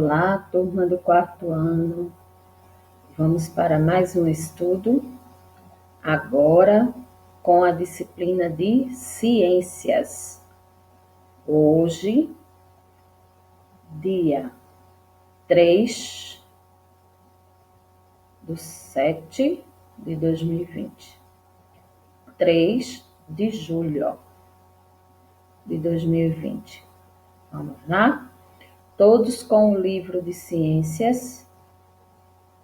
Olá, turma do quarto ano. Vamos para mais um estudo, agora com a disciplina de Ciências. Hoje, dia 3/7/2020. 3 de julho de 2020. Vamos lá? Todos com o livro de Ciências,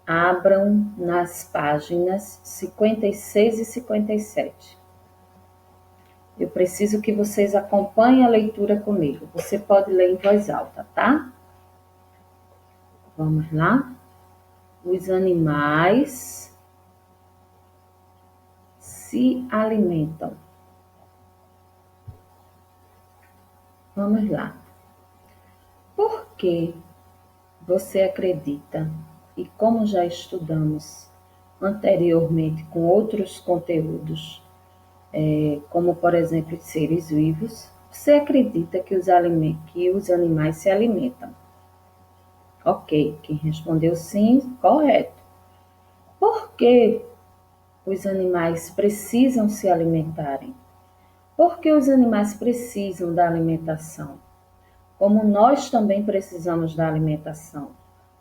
abram nas páginas 56 e 57. Eu preciso que vocês acompanhem a leitura comigo. Você pode ler em voz alta, tá? Vamos lá? Os animais se alimentam. Vamos lá. Por que você acredita, e como já estudamos anteriormente com outros conteúdos, como por exemplo os seres vivos, você acredita que os animais se alimentam? Ok, quem respondeu sim, correto. Por que os animais precisam se alimentarem? Por que os animais precisam da alimentação? Como nós também precisamos da alimentação,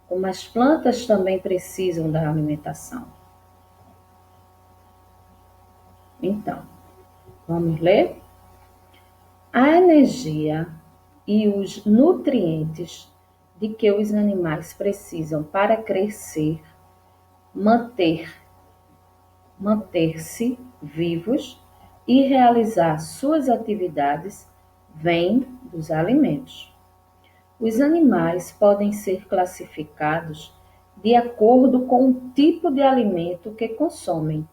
como as plantas também precisam da alimentação. Então, vamos ler? A energia e os nutrientes de que os animais precisam para crescer, manter-se vivos e realizar suas atividades vêm dos alimentos. Os animais podem ser classificados de acordo com o tipo de alimento que consomem,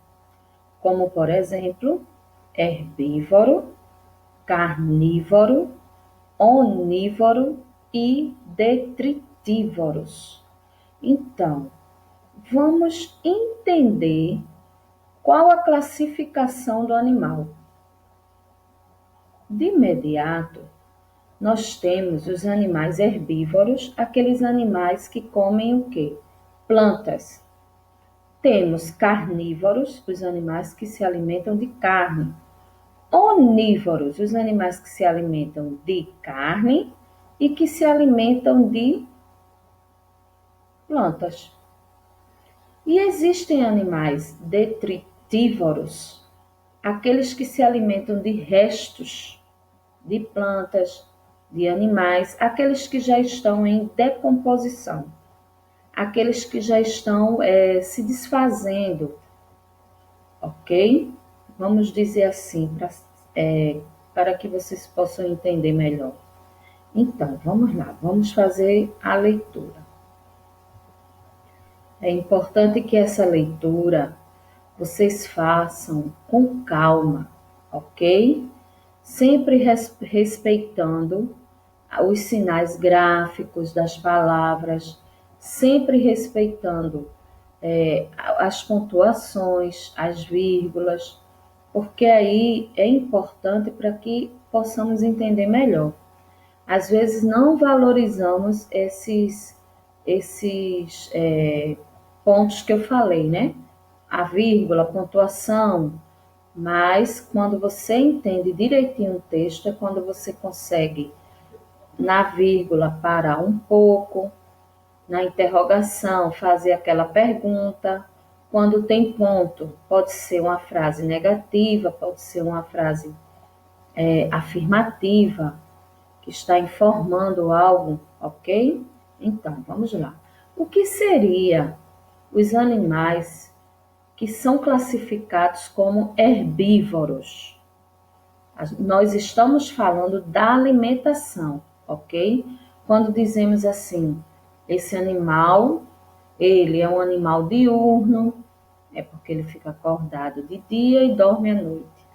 como por exemplo, herbívoro, carnívoro, onívoro e detritívoros. Então, vamos entender qual a classificação do animal. De imediato, nós temos os animais herbívoros, aqueles animais que comem o quê? Plantas. Temos carnívoros, os animais que se alimentam de carne. Onívoros, os animais que se alimentam de carne e que se alimentam de plantas. E existem animais detritívoros, aqueles que se alimentam de restos de plantas, de animais, aqueles que já estão em decomposição, aqueles que já estão se desfazendo, ok? Vamos dizer assim, para que vocês possam entender melhor. Então, vamos lá, vamos fazer a leitura. É importante que essa leitura vocês façam com calma, ok? Sempre respeitando os sinais gráficos das palavras, sempre respeitando as pontuações, as vírgulas, porque aí é importante para que possamos entender melhor. Às vezes não valorizamos esses pontos que eu falei, né? A vírgula, a pontuação, mas quando você entende direitinho o texto, é quando você consegue, na vírgula, parar um pouco, na interrogação, fazer aquela pergunta. Quando tem ponto, pode ser uma frase negativa, pode ser uma frase afirmativa, que está informando algo, ok? Então, vamos lá. O que seria os animais que são classificados como herbívoros? Nós estamos falando da alimentação, ok? Quando dizemos assim, esse animal, ele é um animal diurno, é porque ele fica acordado de dia e dorme à noite.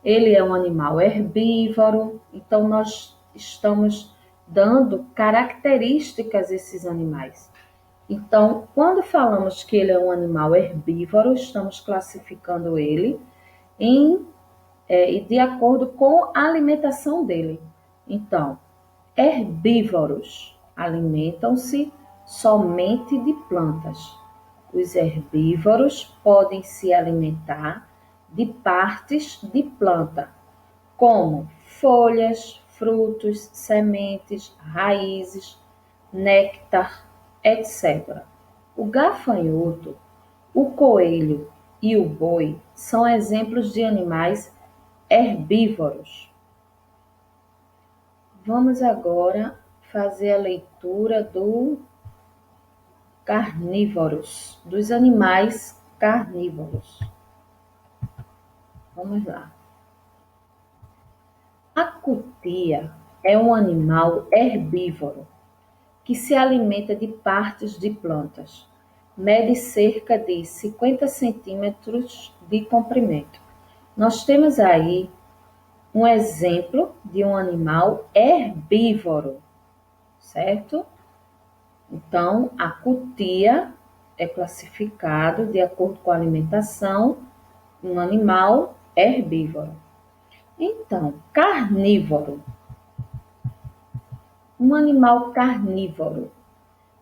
Ele é um animal herbívoro, então nós estamos dando características a esses animais. Então, quando falamos que ele é um animal herbívoro, estamos classificando ele de acordo com a alimentação dele. Então, herbívoros alimentam-se somente de plantas. Os herbívoros podem se alimentar de partes de planta, como folhas, frutos, sementes, raízes, néctar, etc. O gafanhoto, o coelho e o boi são exemplos de animais herbívoros. Vamos agora fazer a leitura dos animais carnívoros. Vamos lá. A cutia é um animal herbívoro que se alimenta de partes de plantas. Mede cerca de 50 centímetros de comprimento. Nós temos aí um exemplo de um animal herbívoro, certo? Então, a cutia é classificado, de acordo com a alimentação, um animal herbívoro. Então, carnívoro. Um animal carnívoro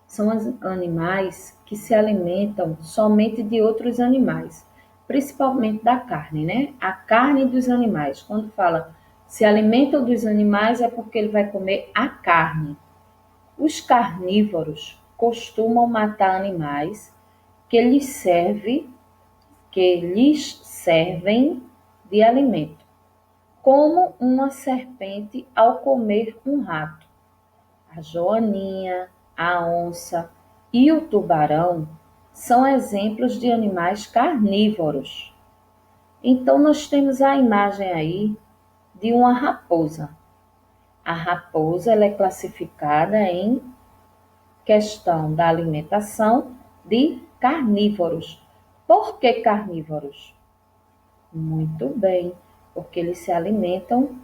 são animais que se alimentam somente de outros animais, principalmente da carne, né? A carne dos animais. Quando fala se alimentam dos animais, é porque ele vai comer a carne. Os carnívoros costumam matar animais que lhes servem de alimento, como uma serpente ao comer um rato. A joaninha, a onça e o tubarão são exemplos de animais carnívoros. Então, nós temos a imagem aí de uma raposa. A raposa ela é classificada em questão da alimentação de carnívoros. Por que carnívoros? Muito bem, porque eles se alimentam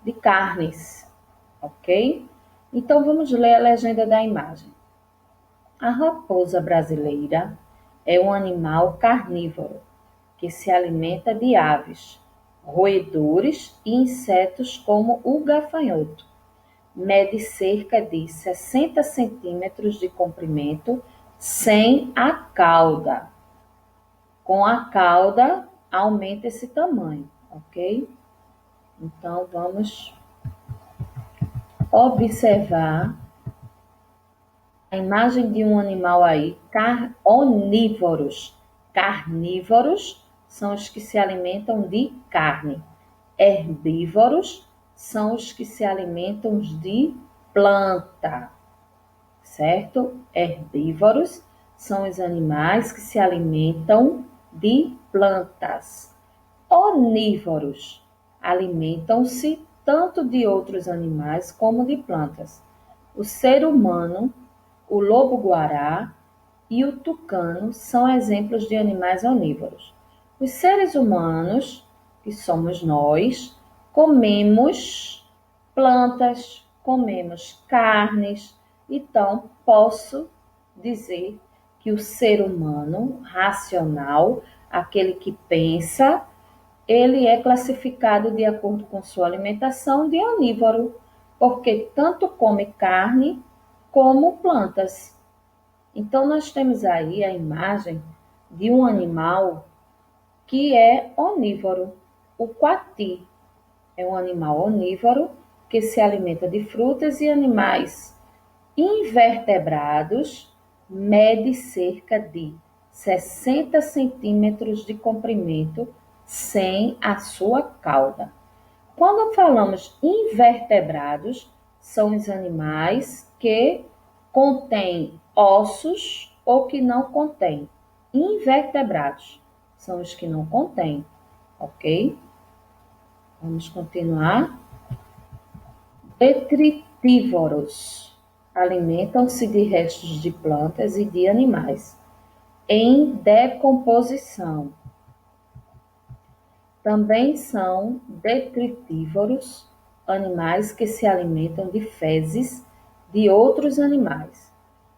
de carnes, ok? Então, vamos ler a legenda da imagem. A raposa brasileira é um animal carnívoro que se alimenta de aves, roedores e insetos como o gafanhoto. Mede cerca de 60 centímetros de comprimento sem a cauda. Com a cauda, aumenta esse tamanho, ok? Então, vamos observar a imagem de um animal aí, onívoros. Carnívoros são os que se alimentam de carne. Herbívoros são os que se alimentam de planta, certo? Herbívoros são os animais que se alimentam de plantas. Onívoros alimentam-se tanto de outros animais como de plantas. O ser humano, o lobo-guará e o tucano são exemplos de animais onívoros. Os seres humanos, que somos nós, comemos plantas, comemos carnes. Então, posso dizer que o ser humano racional, aquele que pensa, ele é classificado de acordo com sua alimentação de onívoro, porque tanto come carne como plantas. Então, nós temos aí a imagem de um animal que é onívoro. O coati é um animal onívoro que se alimenta de frutas e animais invertebrados, mede cerca de 60 centímetros de comprimento sem a sua cauda. Quando falamos invertebrados, são os animais que contêm ossos ou que não contêm. Invertebrados são os que não contêm, ok? Vamos continuar. Detritívoros alimentam-se de restos de plantas e de animais em decomposição. Também são detritívoros animais que se alimentam de fezes de outros animais.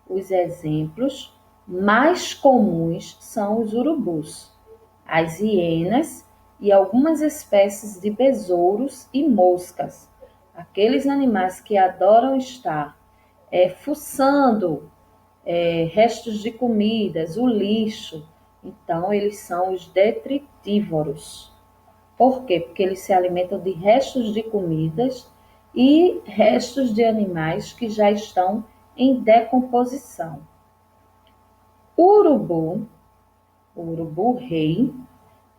Os exemplos mais comuns são os urubus, as hienas e algumas espécies de besouros e moscas, aqueles animais que adoram estar fuçando restos de comidas, o lixo. Então, eles são os detritívoros. Por quê? Porque eles se alimentam de restos de comidas e restos de animais que já estão em decomposição. O urubu-rei,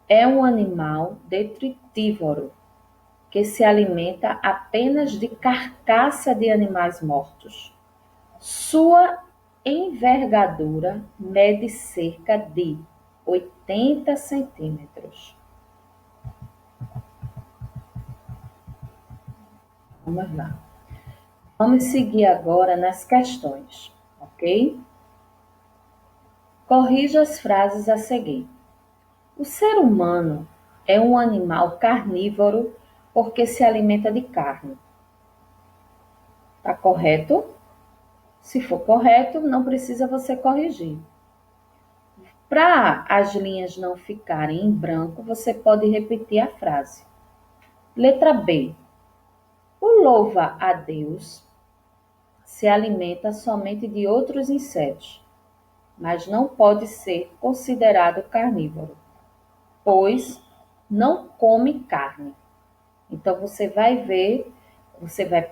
é um animal detritívoro que se alimenta apenas de carcaça de animais mortos. Sua envergadura mede cerca de 80 centímetros. Vamos lá. Vamos seguir agora nas questões, ok? Corrija as frases a seguir. O ser humano é um animal carnívoro porque se alimenta de carne. Tá correto? Se for correto, não precisa você corrigir. Para as linhas não ficarem em branco, você pode repetir a frase. Letra B. O louva-a-Deus se alimenta somente de outros insetos, mas não pode ser considerado carnívoro, pois não come carne. Então você vai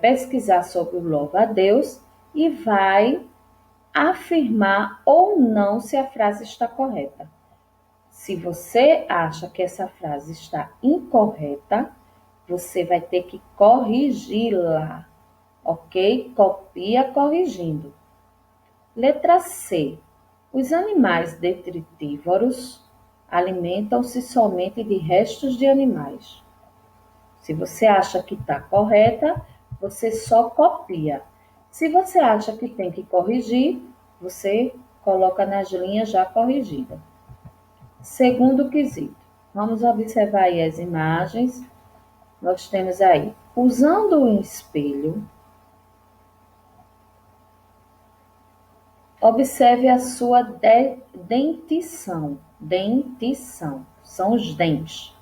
pesquisar sobre o louva-a-Deus e vai afirmar ou não se a frase está correta. Se você acha que essa frase está incorreta, você vai ter que corrigi-la, ok? Copia corrigindo. Letra C. Os animais detritívoros alimentam-se somente de restos de animais. Se você acha que está correta, você só copia. Se você acha que tem que corrigir, você coloca nas linhas já corrigidas. Segundo quesito. Vamos observar aí as imagens. Nós temos aí, usando um espelho, observe a sua dentição. Dentição, são os dentes.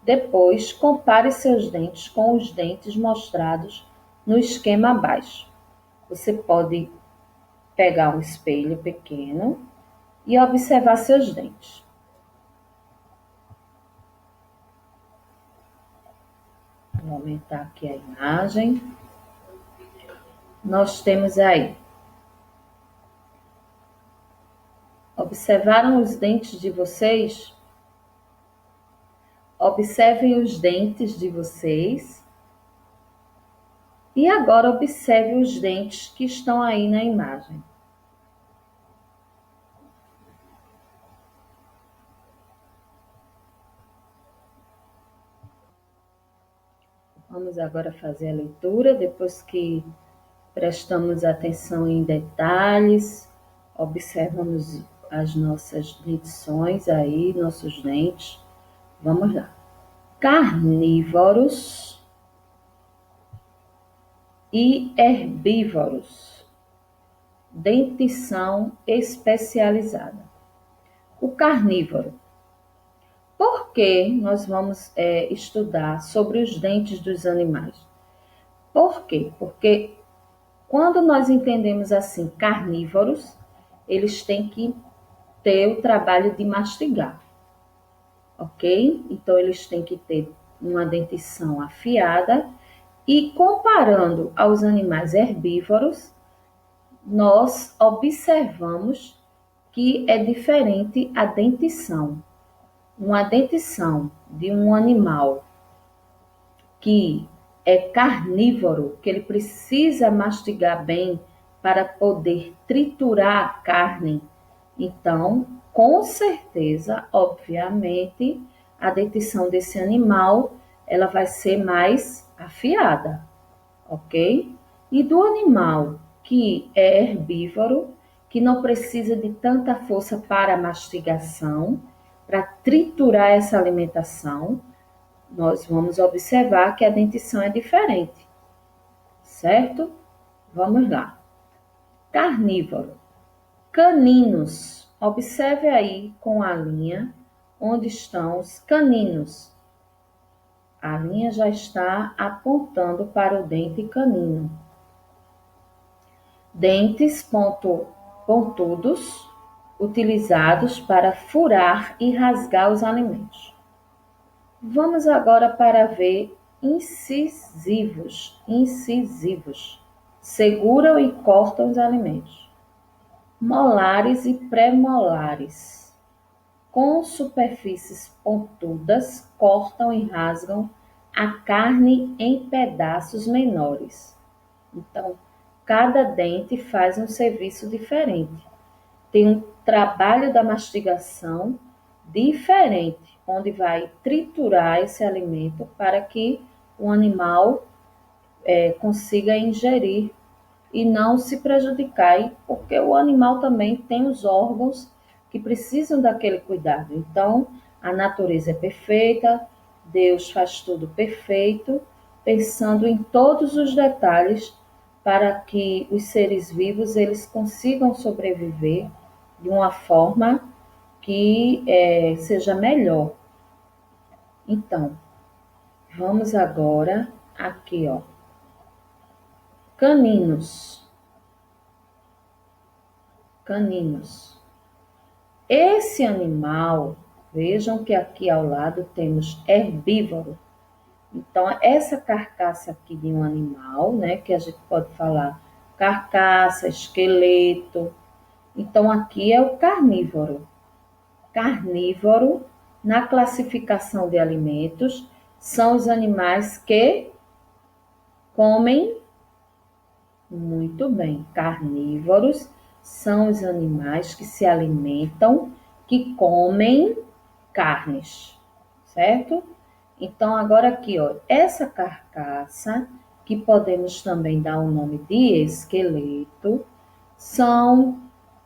Depois, compare seus dentes com os dentes mostrados no esquema abaixo. Você pode pegar um espelho pequeno e observar seus dentes. Vou aumentar aqui a imagem. Nós temos aí. Observaram os dentes de vocês? Observem os dentes de vocês. E agora observe os dentes que estão aí na imagem. Vamos agora fazer a leitura, depois que prestamos atenção em detalhes, observamos as nossas dentições aí, nossos dentes. Vamos lá. Carnívoros e herbívoros. Dentição especializada. O carnívoro. Por que nós vamos estudar sobre os dentes dos animais? Por quê? Porque quando nós entendemos assim carnívoros, eles têm que ter o trabalho de mastigar, ok? Então eles têm que ter uma dentição afiada e comparando aos animais herbívoros, nós observamos que é diferente a dentição. Uma dentição de um animal que é carnívoro, que ele precisa mastigar bem para poder triturar a carne. Então, com certeza, obviamente, a dentição desse animal, ela vai ser mais afiada, ok? E do animal que é herbívoro, que não precisa de tanta força para a mastigação, para triturar essa alimentação, nós vamos observar que a dentição é diferente, certo? Vamos lá. Carnívoro. Caninos. Observe aí com a linha onde estão os caninos. A linha já está apontando para o dente canino. Dentes pontudos utilizados para furar e rasgar os alimentos. Vamos agora para ver incisivos. Incisivos. Seguram e cortam os alimentos. Molares e pré-molares. Com superfícies pontudas, cortam e rasgam a carne em pedaços menores. Então, cada dente faz um serviço diferente. Tem um trabalho da mastigação diferente, onde vai triturar esse alimento para que o animal consiga ingerir e não se prejudicar, porque o animal também tem os órgãos que precisam daquele cuidado. Então, a natureza é perfeita, Deus faz tudo perfeito, pensando em todos os detalhes para que os seres vivos eles consigam sobreviver de uma forma que seja melhor. Então, vamos agora aqui, ó. Caninos. Caninos. Esse animal, vejam que aqui ao lado temos herbívoro. Então, essa carcaça aqui de um animal, né, que a gente pode falar carcaça, esqueleto. Então, aqui é o carnívoro. Carnívoro, na classificação de alimentos, são os animais que comem muito bem. Carnívoros são os animais que se alimentam, que comem carnes, certo? Então, agora aqui, ó, essa carcaça, que podemos também dar o nome de esqueleto, são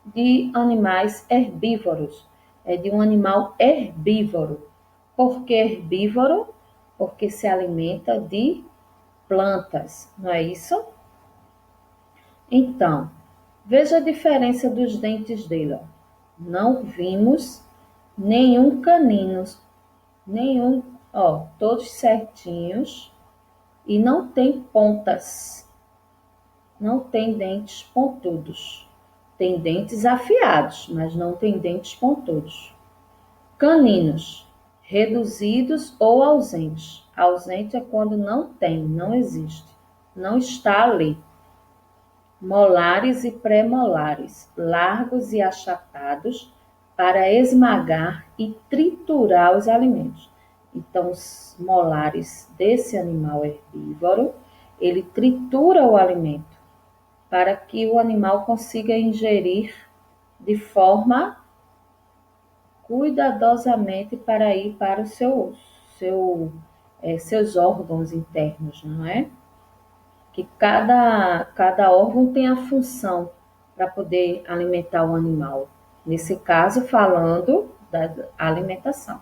de animais herbívoros. É de um animal herbívoro. Por que herbívoro? Porque se alimenta de plantas, não é isso? Então, veja a diferença dos dentes dele. Ó. Não vimos nenhum canino, todos certinhos e não tem pontas, não tem dentes pontudos. Tem dentes afiados, mas não tem dentes pontudos. Caninos, reduzidos ou ausentes. Ausente é quando não tem, não existe, não está ali. Molares e pré-molares, largos e achatados para esmagar e triturar os alimentos. Então, os molares desse animal herbívoro, ele tritura o alimento para que o animal consiga ingerir de forma cuidadosamente para ir para seus órgãos internos, não é? Que cada órgão tem a função para poder alimentar o animal. Nesse caso, falando da alimentação.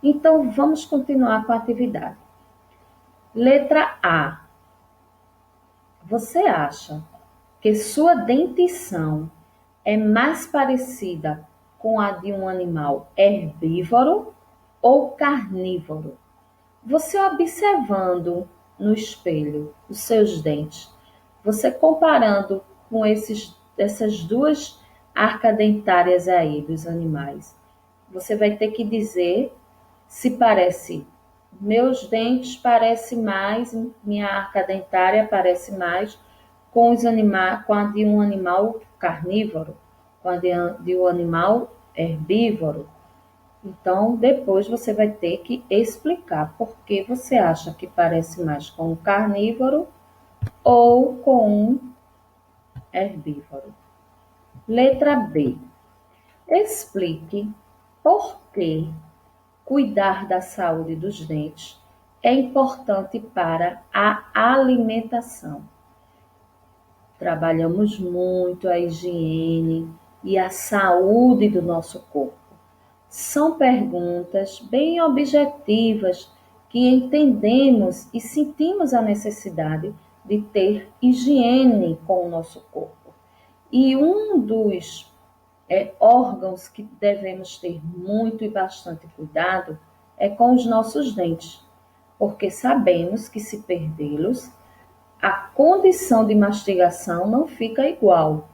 Então, vamos continuar com a atividade. Letra A. Você acha que sua dentição é mais parecida com a de um animal herbívoro ou carnívoro? Você observando no espelho os seus dentes, você comparando com essas duas arcadentárias aí dos animais, você vai ter que dizer se parece. Meus dentes parecem mais, minha arca dentária parece mais com a de um animal carnívoro, com a de um animal herbívoro. Então, depois você vai ter que explicar por que você acha que parece mais com um carnívoro ou com um herbívoro. Letra B. Explique por que cuidar da saúde dos dentes é importante para a alimentação. Trabalhamos muito a higiene e a saúde do nosso corpo. São perguntas bem objetivas que entendemos e sentimos a necessidade de ter higiene com o nosso corpo. E um dos órgãos que devemos ter muito e bastante cuidado é com os nossos dentes, porque sabemos que se perdê-los, a condição de mastigação não fica igual.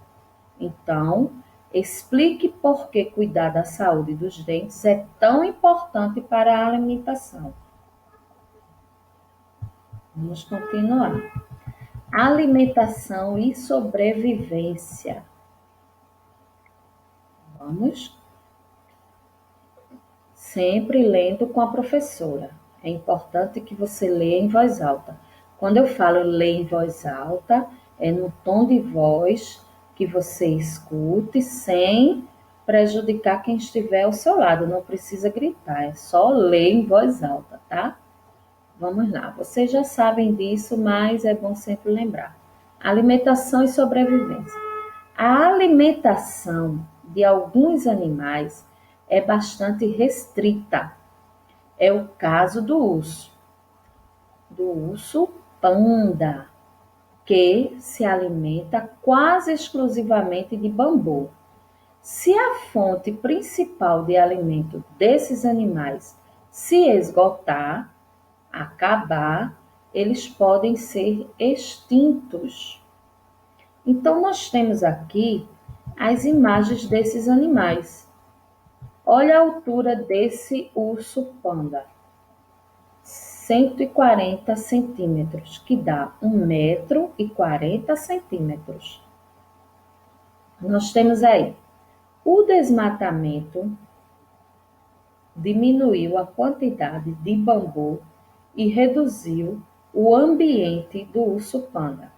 Então, explique por que cuidar da saúde dos dentes é tão importante para a alimentação. Vamos continuar. Alimentação e sobrevivência. Vamos sempre lendo com a professora. É importante que você leia em voz alta. Quando eu falo ler em voz alta, é no tom de voz que você escute sem prejudicar quem estiver ao seu lado. Não precisa gritar, é só ler em voz alta, tá? Vamos lá. Vocês já sabem disso, mas é bom sempre lembrar. Alimentação e sobrevivência. A alimentação de alguns animais é bastante restrita. É o caso do urso panda, que se alimenta quase exclusivamente de bambu. Se a fonte principal de alimento desses animais se esgotar, acabar, eles podem ser extintos. Então, nós temos aqui as imagens desses animais. Olha a altura desse urso panda, 140 centímetros, que dá 1,40 m. Nós temos aí, o desmatamento diminuiu a quantidade de bambu e reduziu o ambiente do urso panda.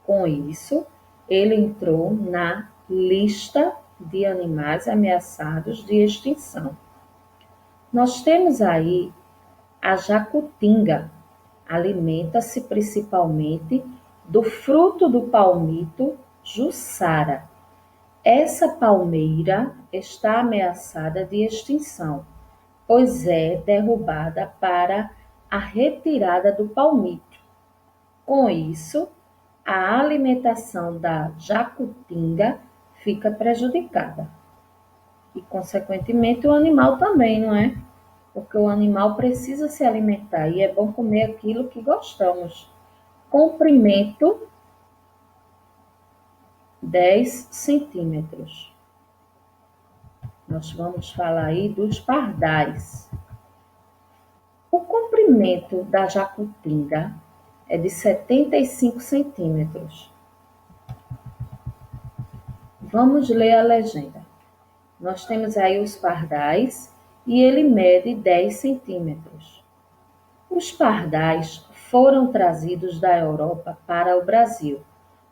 Com isso, ele entrou na lista de animais ameaçados de extinção. Nós temos aí a jacutinga, alimenta-se principalmente do fruto do palmito Jussara. Essa palmeira está ameaçada de extinção, pois é derrubada para a retirada do palmito. Com isso, a alimentação da jacutinga fica prejudicada. E, consequentemente, o animal também, não é? Porque o animal precisa se alimentar e é bom comer aquilo que gostamos. Comprimento, 10 centímetros. Nós vamos falar aí dos pardais. O comprimento da jacutinga é de 75 centímetros. Vamos ler a legenda. Nós temos aí os pardais e ele mede 10 centímetros. Os pardais foram trazidos da Europa para o Brasil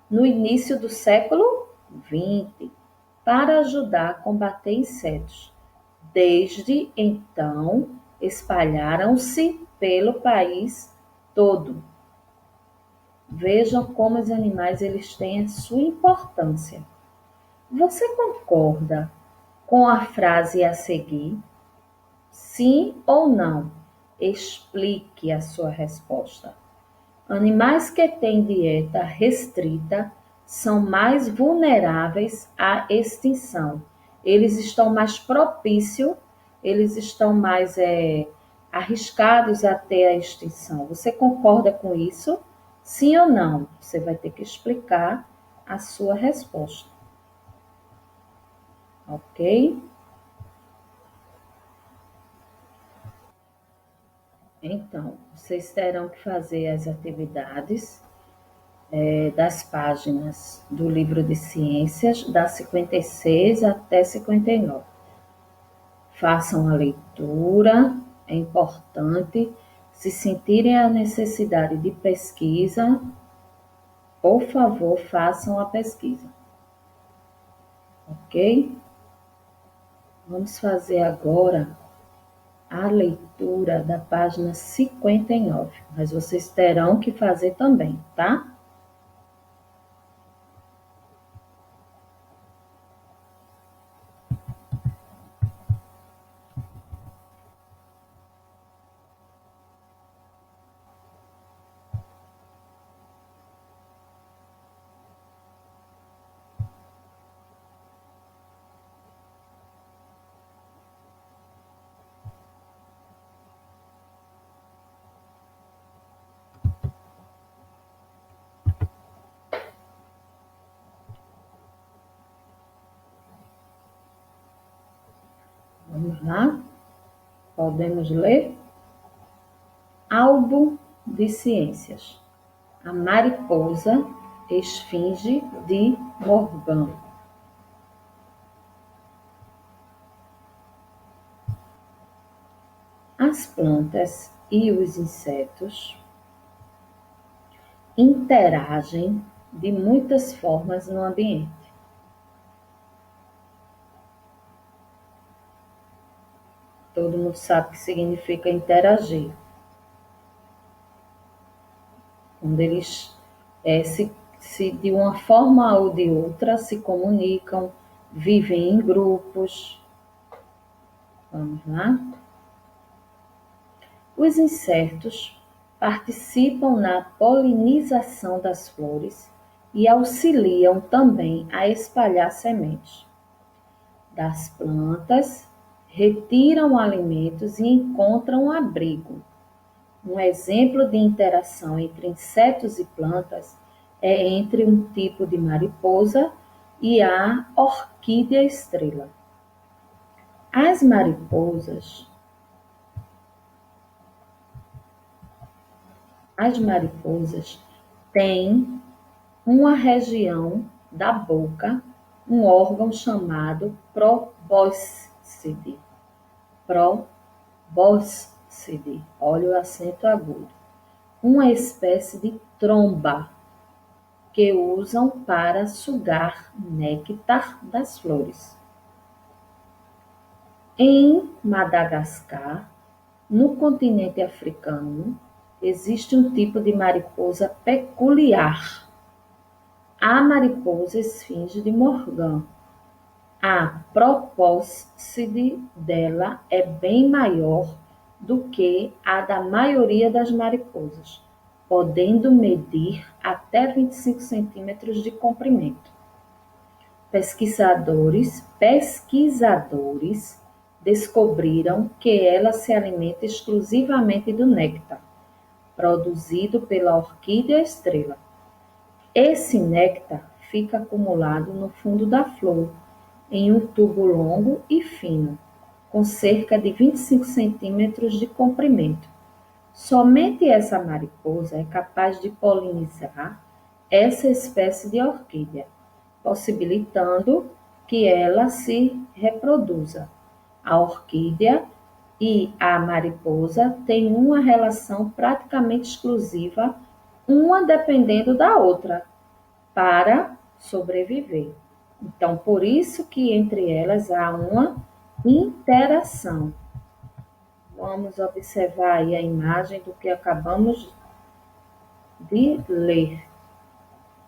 no início do século XX para ajudar a combater insetos. Desde então, espalharam-se pelo país todo. Vejam como os animais eles têm a sua importância. Você concorda com a frase a seguir? Sim ou não? Explique a sua resposta. Animais que têm dieta restrita são mais vulneráveis à extinção. Eles estão mais propícios, eles estão mais arriscados a ter a extinção. Você concorda com isso? Sim ou não? Você vai ter que explicar a sua resposta. Ok? Então, vocês terão que fazer as atividades das páginas do livro de ciências, da 56 até 59. Façam a leitura, é importante. Se sentirem a necessidade de pesquisa, por favor, façam a pesquisa. Ok? Vamos fazer agora a leitura da página 59, mas vocês terão que fazer também, tá? Vamos lá? Podemos ler? Álbum de ciências. A mariposa esfinge de Morgan. As plantas e os insetos interagem de muitas formas no ambiente. Todo mundo sabe o que significa interagir. Quando eles se de uma forma ou de outra se comunicam, vivem em grupos. Vamos lá? Os insetos participam na polinização das flores e auxiliam também a espalhar sementes das plantas, retiram alimentos e encontram abrigo. Um exemplo de interação entre insetos e plantas é entre um tipo de mariposa e a orquídea estrela. As mariposas têm uma região da boca, um órgão chamado probóscide. Probóscide, olha o acento agudo. Uma espécie de tromba que usam para sugar néctar das flores. Em Madagascar, no continente africano, existe um tipo de mariposa peculiar, a mariposa esfinge de Morgan. A probóscide dela é bem maior do que a da maioria das mariposas, podendo medir até 25 centímetros de comprimento. Pesquisadores descobriram que ela se alimenta exclusivamente do néctar, produzido pela orquídea estrela. Esse néctar fica acumulado no fundo da flor, em um tubo longo e fino, com cerca de 25 centímetros de comprimento. Somente essa mariposa é capaz de polinizar essa espécie de orquídea, possibilitando que ela se reproduza. A orquídea e a mariposa têm uma relação praticamente exclusiva, uma dependendo da outra, para sobreviver. Então, por isso que entre elas há uma interação. Vamos observar aí a imagem do que acabamos de ler.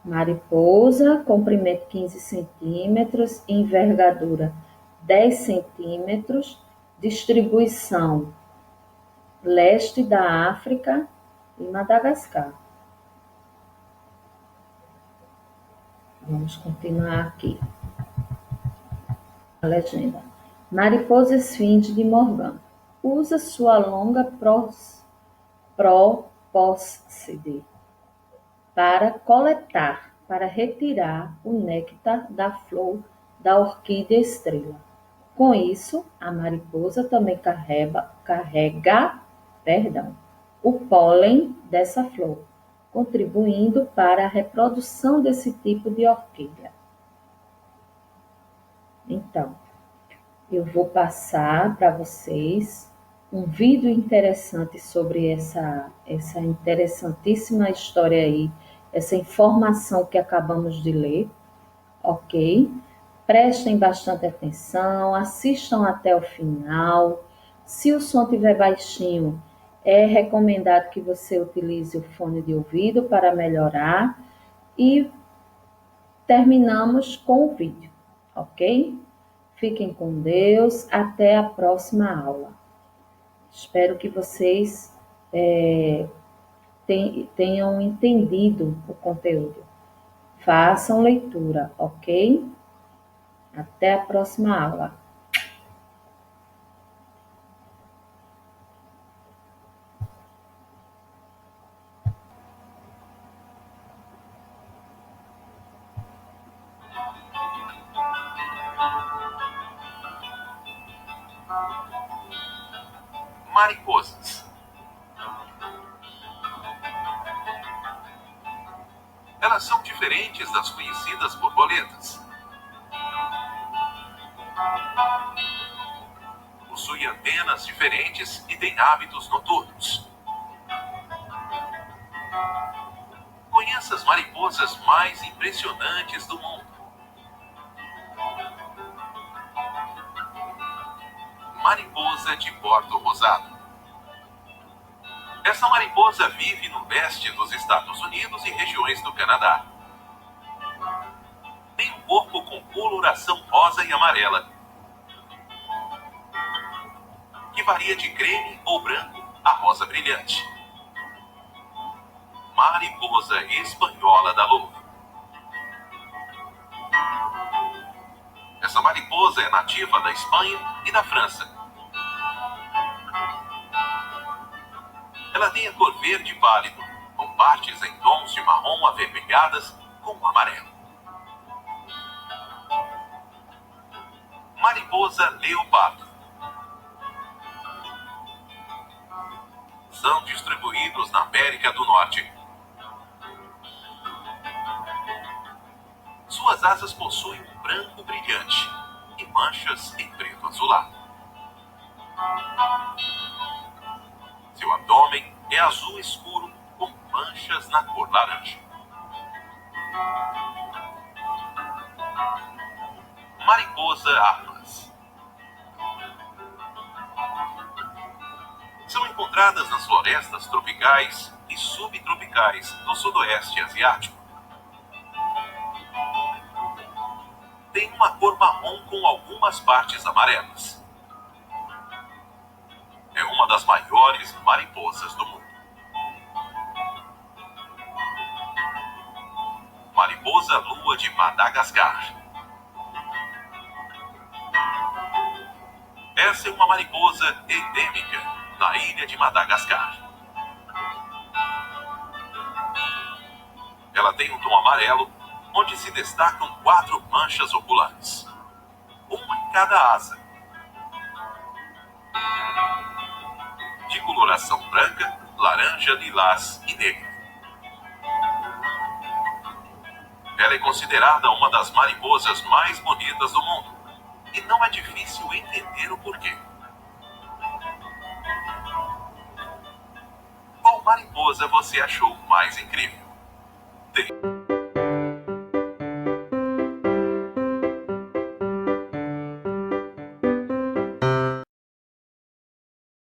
Mariposa, comprimento 15 centímetros, envergadura 10 centímetros, distribuição leste da África e Madagascar. Vamos continuar aqui. A legenda. Mariposa esfinge de Morgan usa sua longa probóscide para coletar, para retirar o néctar da flor da orquídea estrela. Com isso, a mariposa também carrega o pólen dessa flor, contribuindo para a reprodução desse tipo de orquídea. Então, eu vou passar para vocês um vídeo interessante sobre essa interessantíssima história aí, essa informação que acabamos de ler, ok? Prestem bastante atenção, assistam até o final. Se o som estiver baixinho, é recomendado que você utilize o fone de ouvido para melhorar. E terminamos com o vídeo, ok? Fiquem com Deus, até a próxima aula. Espero que vocês tenham entendido o conteúdo. Façam leitura, ok? Até a próxima aula. Elas são diferentes das conhecidas borboletas. Possuem antenas diferentes e têm hábitos noturnos. Conheça as mariposas mais impressionantes do mundo. Mariposa de bordo rosado. Essa mariposa vive no leste dos Estados Unidos e regiões do Canadá. Tem um corpo com coloração rosa e amarela, que varia de creme ou branco a rosa brilhante. Mariposa espanhola da lua. Essa mariposa é nativa da Espanha e da França. Ela tem a cor verde pálido, com partes em tons de marrom avermelhadas com amarelo. Mariposa leopardo. São distribuídos na América do Norte. Suas asas possuem um branco brilhante e manchas em preto azulado. Seu abdômen é azul escuro com manchas na cor laranja. Mariposa atlas. São encontradas nas florestas tropicais e subtropicais do sudoeste asiático. Tem uma cor marrom com algumas partes amarelas. É uma das maiores mariposas do mundo. Mariposa lua de Madagascar. Essa é uma mariposa endêmica na ilha de Madagascar. Ela tem um tom amarelo, onde se destacam 4 manchas oculares, uma em cada asa, de coloração branca, laranja, lilás e negra. Ela é considerada uma das mariposas mais bonitas do mundo, e não é difícil entender o porquê. Qual mariposa você achou mais incrível?